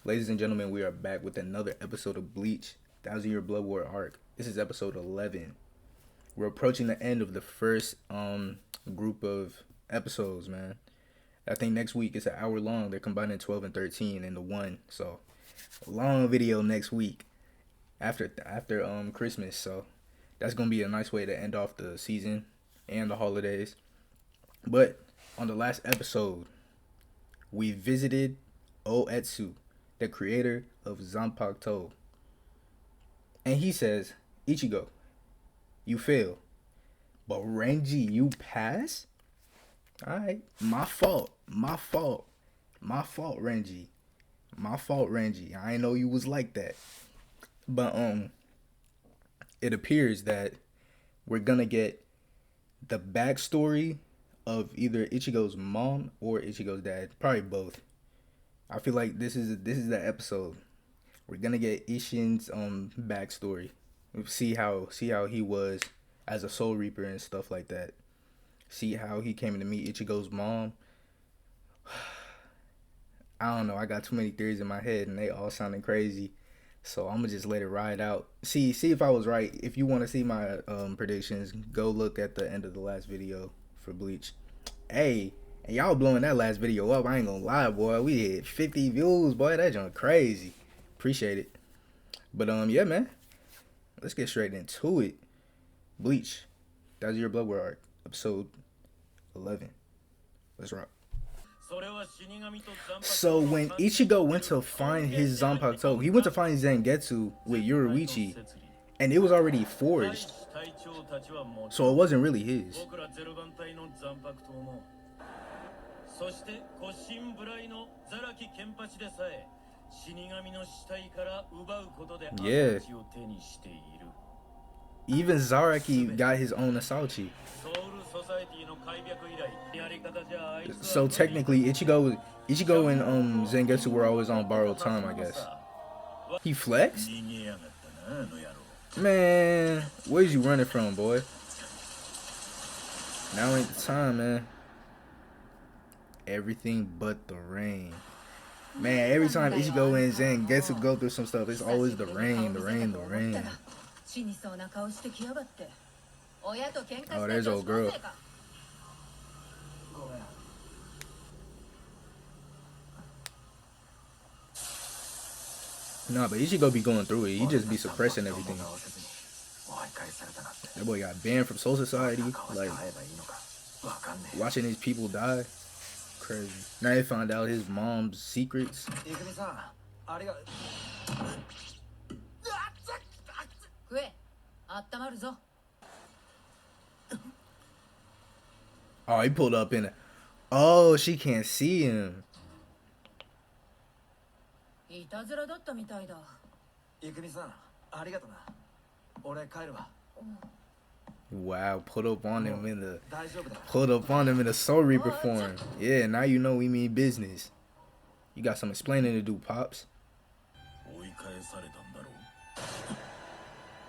Ladies and gentlemen, we are back with another episode of Bleach TYBW Blood War arc. This is episode 11. We're approaching the end of the first group of episodes, man. I think next week it's an hour long. They're combining 12 and 13 into one. So, a long video next week after Christmas. So, that's going to be a nice way to end off the season and the holidays. But on the last episode, we visited Oetsu, the creator of Zanpakuto. And he says, Ichigo, you fail. But Renji, you pass? Alright, my fault, Renji. My fault, Renji. I ain't know you was like that. But it appears that we're gonna get the backstory of either Ichigo's mom or Ichigo's dad. Probably both. I feel like this is the episode. We're gonna get Ishin's backstory. See how he was as a Soul Reaper and stuff like that. See how he came to meet Ichigo's mom. I don't know. I got too many theories in my head and they all sounding crazy. So I'm gonna just let it ride out. See if I was right. If you want to see my predictions, go look at the end of the last video for Bleach. Hey. And y'all blowing that last video up. I ain't gonna lie, boy. We hit 50 views, boy. That junk crazy. Appreciate it. But yeah, man. Let's get straight into it. Bleach. TYBW Blood War arc. Episode 11. Let's rock. So when Ichigo went to find his Zanpakuto, he went to find Zangetsu with Yoruichi, and it was already forged. So it wasn't really his. Yeah. Even Zaraki got his own Asauchi. So technically, Ichigo and Zangetsu were always on borrowed time, I guess. He flexed? Man, where's you running from, boy? Now ain't the time, man. Everything but the rain. Man, every time Ichigo and Zangetsu go through some stuff, it's always the rain. Oh, there's old girl. Nah, but Ichigo be going through it. He just be suppressing everything. That boy got banned from Soul Society. Like, watching these people die. Crazy. Now they found out his mom's secrets. Oh, he pulled up in it. Oh, she can't see him. Wow, put up on him in the Soul Reaper form. Yeah, now you know we mean business. You got some explaining to do, Pops.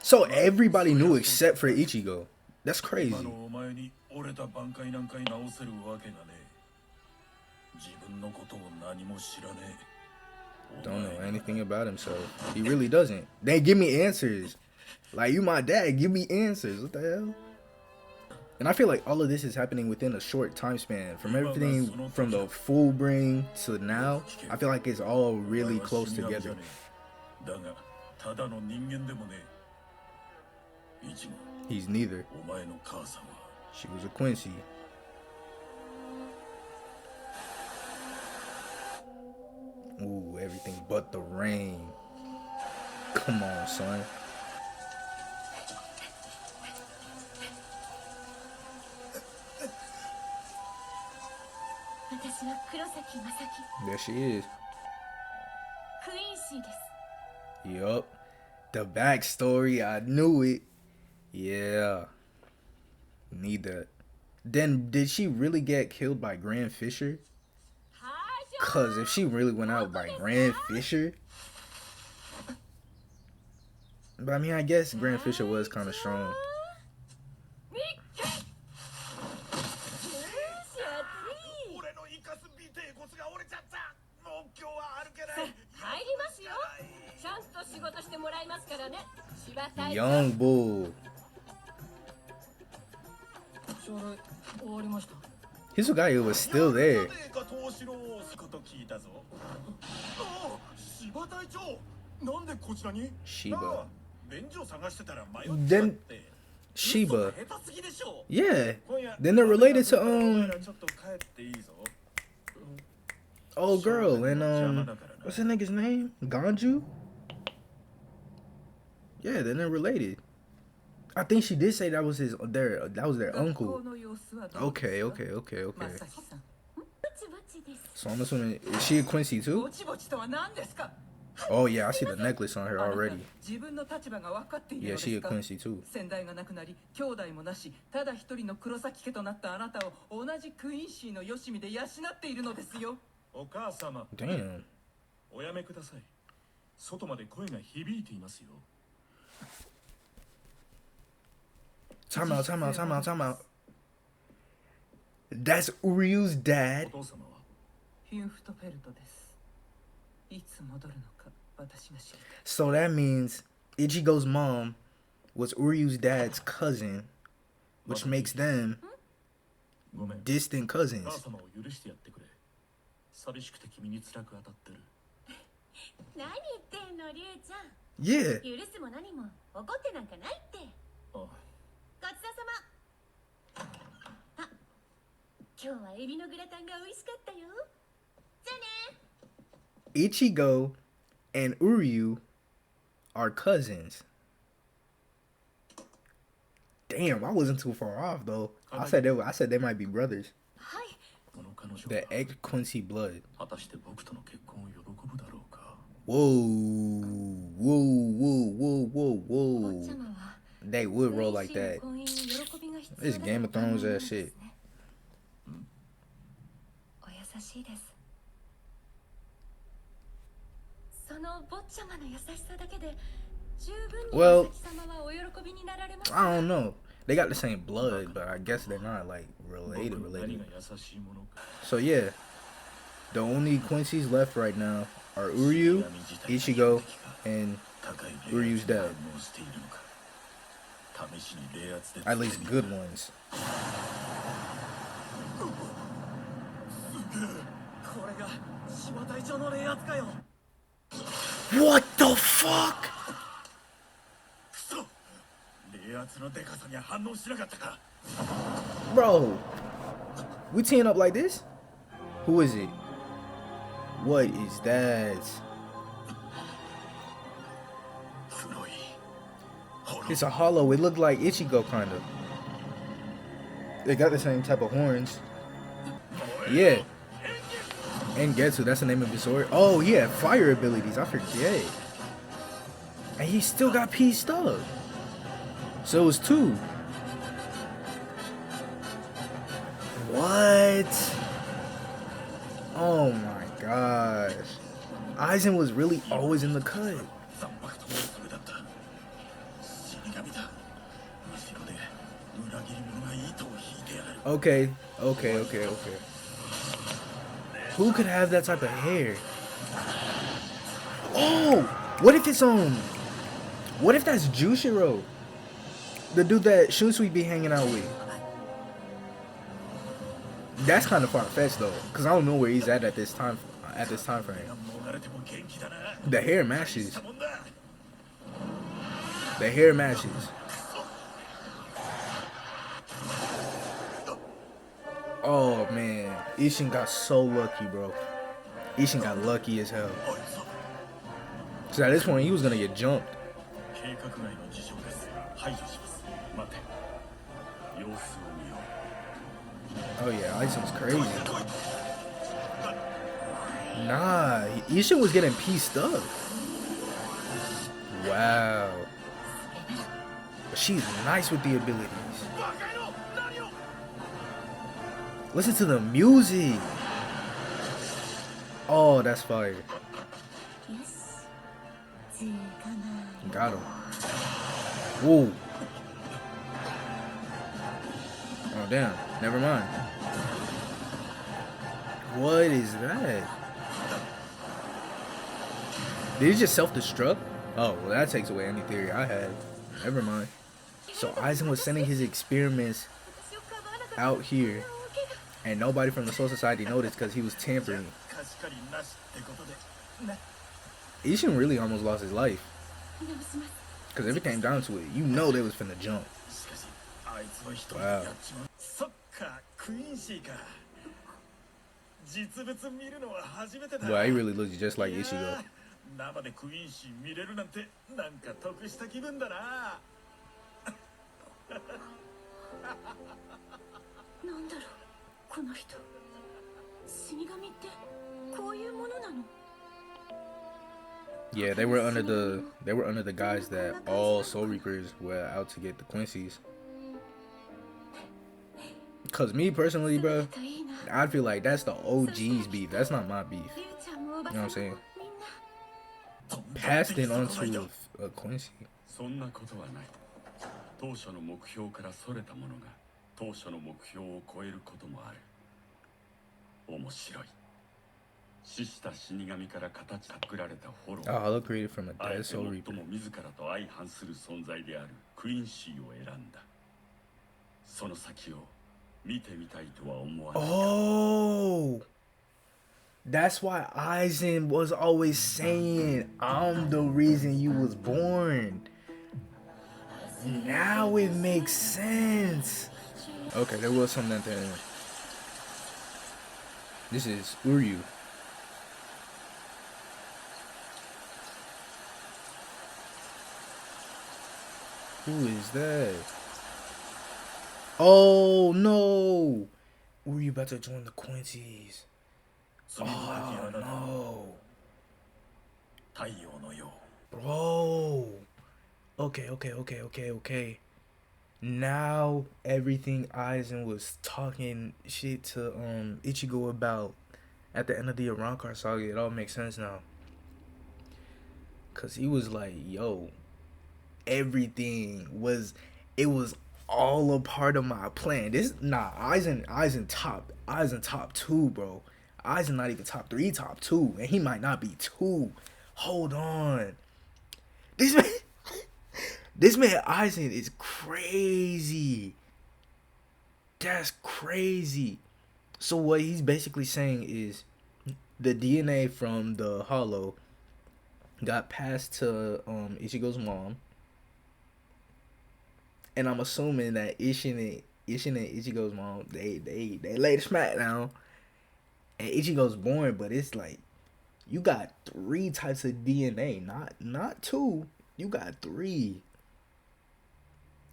So everybody knew except for Ichigo. That's crazy. Don't know anything about himself. He really doesn't. They give me answers. Like, you my dad, give me answers. What the hell? And I feel like all of this is happening within a short time span. From everything from the full bring to now, I feel like it's all really close together. He's neither. She was a Quincy. Ooh, everything but the rain. Come on, son. There she is. Yup. The backstory, I knew it. Yeah. Need that. Then, did she really get killed by Grand Fisher? Cause if she really went out by Grand Fisher, but I mean, I guess Grand Fisher was kind of strong. Young Bull. Hisugaya was still there. Shiba. Then Shiba. Yeah. Then they're related to old girl and what's that nigga's name? Ganju? Yeah, then they're related. I think she did say that was their uncle. Okay. So I'm assuming, is she a Quincy too? Oh yeah, I see the necklace on her already. Yeah, she a Quincy too. Damn. Time out. That's Uryu's dad. So that means Ichigo's mom was Uryu's dad's cousin, which makes them distant cousins. Yeah. Ichigo and Uryu are cousins. Damn, I wasn't too far off though. I said they might be brothers. The ex Quincy blood. Whoa. They would roll like that. This Game of Thrones ass shit. Well, I don't know. They got the same blood, but I guess they're not like related. So yeah, the only Quincy's left right now are Uryu, Ichigo, and Uryu's dad. At least good ones. What the fuck? Bro, we teaming up like this? Who is it? What is that? It's a hollow. It looked like Ichigo, kind of. They got the same type of horns. Yeah. And Getsu, that's the name of his sword. Oh, yeah, fire abilities. I forget. And he still got pieced up. So it was 2. What? Oh my gosh. Aizen was really always in the cut. Okay. Who could have that type of hair? Oh! What if it's what if that's Jushiro? The dude that Shunsui be hanging out with. That's kind of far-fetched though, cause I don't know where he's at this time frame. The hair matches. Oh man, Ishin got so lucky, bro. Ishin got lucky as hell. So at this point, he was gonna get jumped. Oh yeah, Ishin's crazy. Nah, Ishin was getting pieced up. Wow. She's nice with the abilities. Listen to the music. Oh, that's fire. Got him. Whoa. Oh, damn. Never mind. What is that? Did he just self-destruct? Oh, well, that takes away any theory I had. Never mind. So Aizen was sending his experiments out here, and nobody from the Soul Society noticed because he was tampering. Ishin really almost lost his life. Because if it came down to it, you know they was finna jump. Wow. Well, he really looks just like Ichigo. 生でクイーンシー見れるなんてなんか得した気分だな。なんだろうこの人。死神ってこういうものなの? Yeah, they were under the guys that all Soul Reapers were out to get the Quincy's. Cause me personally, bro, I feel like that's the OG's beef. That's not my beef. You know what I'm saying? Passed it on to a Quincy. そんなことはない。当初の目標からそれたものが当初の目標を超えることもある。面白い。死した死神から形作られたフォロー。Oh, created from a dead Soul Reaper. 最も自らと相反する存在であるクインシーを選んだ。その先を見てみたいとは思わない。Oh, that's why Aizen was always saying, "I'm the reason you was born." Now it makes sense. Okay, there was something there. This is Uryu. Who is that? Oh no! Uryu about to join the Quincy's. Oh no. Bro. Okay. Now everything Aizen was talking shit to Ichigo about at the end of the Arrancar saga, it all makes sense now. Cause he was like, yo, everything was all a part of my plan. Aizen top 2, bro. Aizen not even top 3, top 2, and he might not be 2. Hold on. This man Aizen is crazy. That's crazy. So what he's basically saying is the DNA from the Hollow got passed to Ichigo's mom. And I'm assuming that Ishin and Ichigo's mom, they laid a smack down. And Ichigo's born, but it's like you got 3 types of DNA, not 2. You got 3.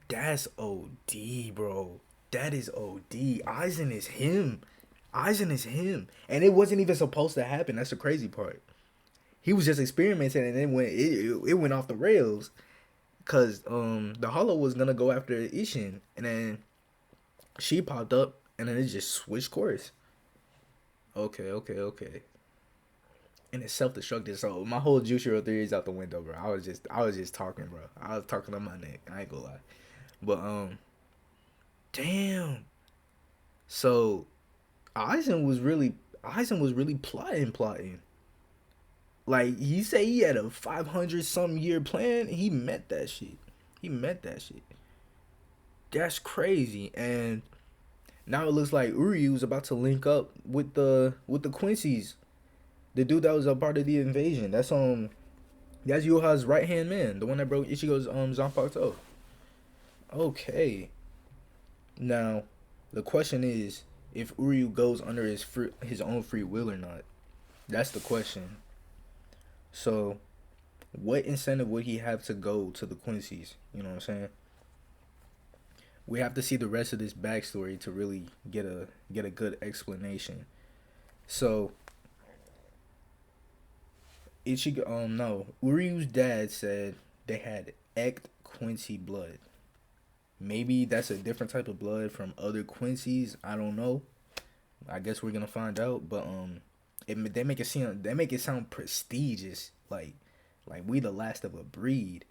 That's OD, bro. That is OD. Aizen is him. And it wasn't even supposed to happen. That's the crazy part. He was just experimenting, and then when it went off the rails, cause the Hollow was gonna go after Ishin, and then she popped up, and then it just switched course. Okay. And it's self-destructive, so my whole Jushiro theory is out the window, bro. I was just talking, bro. I was talking on my neck. I ain't gonna lie. But damn. So Aizen was really plotting. Like, he said he had a 500 some year plan. He met that shit. That's crazy. And now it looks like Uryu's about to link up with the Quincy's. The dude that was a part of the invasion. That's Yoha's right hand man, the one that broke Ichigo's Zanpakuto. Okay. Now, the question is if Uryu goes under his own free will or not. That's the question. So, what incentive would he have to go to the Quincy's? You know what I'm saying? We have to see the rest of this backstory to really get a good explanation. So, Uryu's dad said they had Ect Quincy blood. Maybe that's a different type of blood from other Quincy's. I don't know. I guess we're gonna find out. But they make it sound prestigious, like we the last of a breed.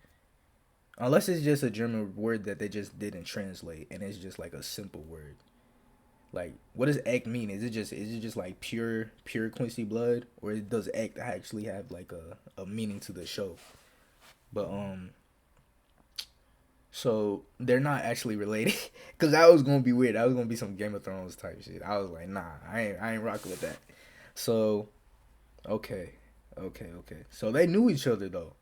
Unless it's just a German word that they just didn't translate, and it's just like a simple word. Like, what does Ect mean? Is it just like pure Quincy blood, or does Ect actually have like a meaning to the show? But so they're not actually related, cause that was gonna be weird. That was gonna be some Game of Thrones type shit. I was like, nah, I ain't rocking with that. So okay, okay. So they knew each other though.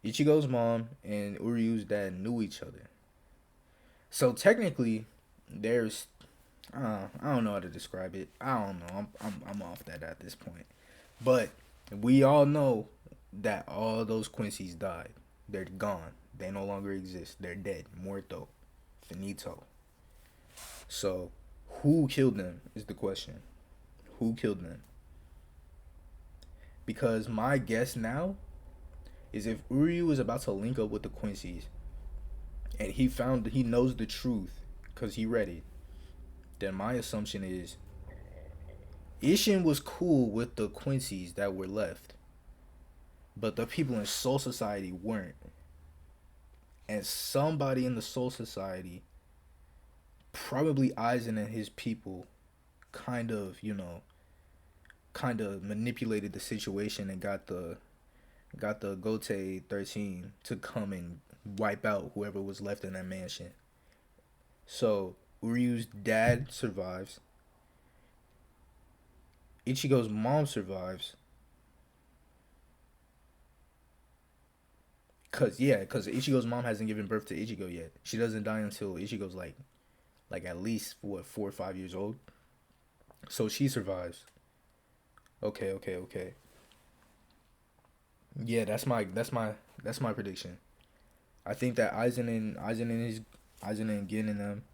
Ichigo's mom and Uryu's dad knew each other. So technically, there's I don't know how to describe it. I don't know. I'm off that at this point. But we all know that all those Quincy's died. They're gone. They no longer exist. They're dead. Muerto. Finito. So, who killed them is the question. Who killed them? Because my guess now is if Uryu was about to link up with the Quincy's and he knows the truth because he read it, then my assumption is Ishin was cool with the Quincy's that were left, but the people in Soul Society weren't. And somebody in the Soul Society, probably Aizen and his people, kind of, kind of manipulated the situation and got the Gote 13 to come and wipe out whoever was left in that mansion. So Uryu's dad survives. Ichigo's mom survives. Cause Ichigo's mom hasn't given birth to Ichigo yet. She doesn't die until Ichigo's like at least what 4 or 5 years old. So she survives. Okay. Yeah, that's my prediction. I think that Aizen and Gin and them,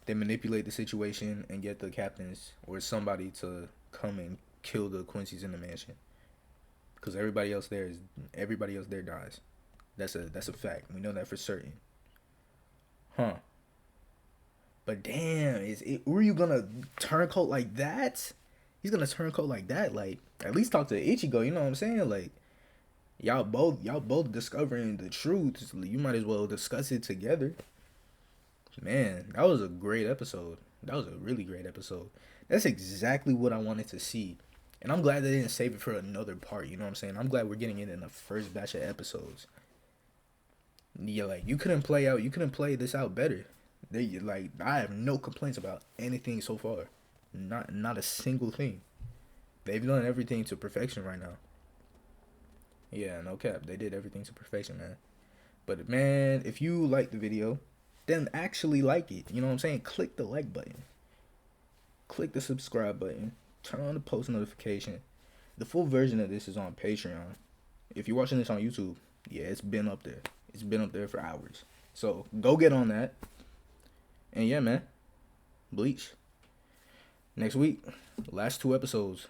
they manipulate the situation and get the captains or somebody to come and kill the Quincy's in the mansion. Because everybody else there dies. That's a fact. We know that for certain. Huh. But damn, Uryu gonna turn cold like that? He's gonna turn cold like that. Like, at least talk to Ichigo. You know what I'm saying? Like, y'all both discovering the truth. You might as well discuss it together. Man, that was a great episode. That was a really great episode. That's exactly what I wanted to see. And I'm glad they didn't save it for another part. You know what I'm saying? I'm glad we're getting it in the first batch of episodes. Yeah, like you couldn't play this out better. I have no complaints about anything so far. Not a single thing. They've done everything to perfection right now. Yeah, no cap. They did everything to perfection, man. But man, if you like the video, then actually like it. You know what I'm saying? Click the like button. Click the subscribe button. Turn on the post notification. The full version of this is on Patreon. If you're watching this on YouTube, yeah, it's been up there. It's been up there for hours. So go get on that. And yeah, man. Bleach. Next week, last 2 episodes,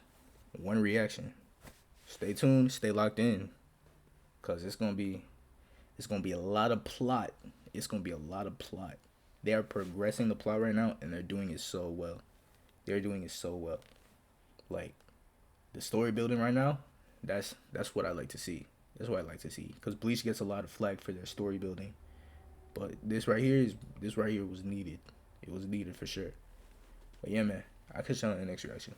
1 reaction. Stay tuned, stay locked in. Cause it's gonna be a lot of plot. It's gonna be a lot of plot. They are progressing the plot right now and they're doing it so well. Like the story building right now, that's what I like to see. That's what I like to see. Because Bleach gets a lot of flack for their story building. But this right here was needed. It was needed for sure. But yeah, man. I'll catch you on the next reaction.